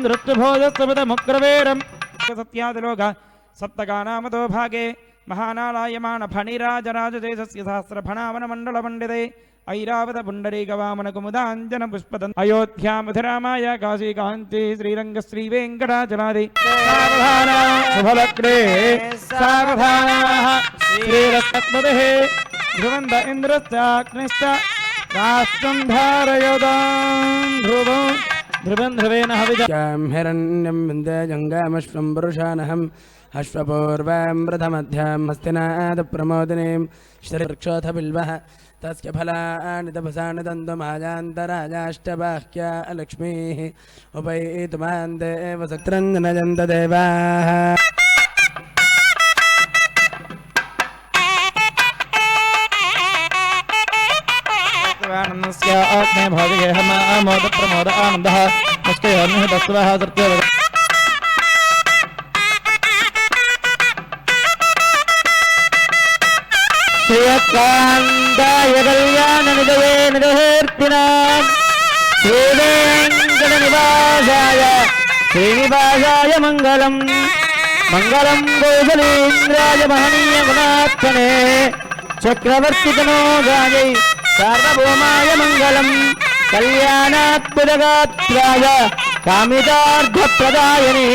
नृत्यभोजस्वृतमुग्रवेरं सत्यादिलोक सप्तगानामतो भागे महानालायमान फणिराजराजदेशस्य सहस्रफणावनमण्डलमण्डिते ऐरावत पुण्डरीकवामनकुमुदाञ्जन पुष्पदन् अयोध्या मधुरामाय काशीकान्ति श्रीरङ्गश्रीवेङ्कटाचलादि सावधान शुभलग्ने सावधानाः श्रीरस्तत्पदेः ध्रुवन्त इन्द्रश्चाग्निश्च राष्ट्रं धारयोदां ध्रुवं ध्रुवं ध्रुवेण हविजां हिरण्यं विन्द्यजङ्गामश्वं पुरुषानहम् अश्वपूर्वां प्रथमध्यां हस्तिनादप्रमोदिनीं श्रीवृक्षोऽथ बिल्वः तस्य फलानि तपसानि दन्तमाजान्तराजाष्टबाह्या लक्ष्मीः उपैतुमान् देवसक्त्रञ्जनयन्तदेवाः आनन्दस्य आत्मे भोजगे मोद प्रमोद आनन्दः मुष्कयोर्निः दस्वः सत्यो श्रीकान्ताय कल्याणनिधये निधेर्तिनां श्रीवेङ्कटनिवासाय श्रीनिवासाय मङ्गलं मङ्गलं कौसलेन्द्राय महनीयगुणात्मने चक्रवर्तितनोगायै सार्वभौमाय मङ्गलं कल्याणात्मजगात्राय कामितार्थप्रदायिने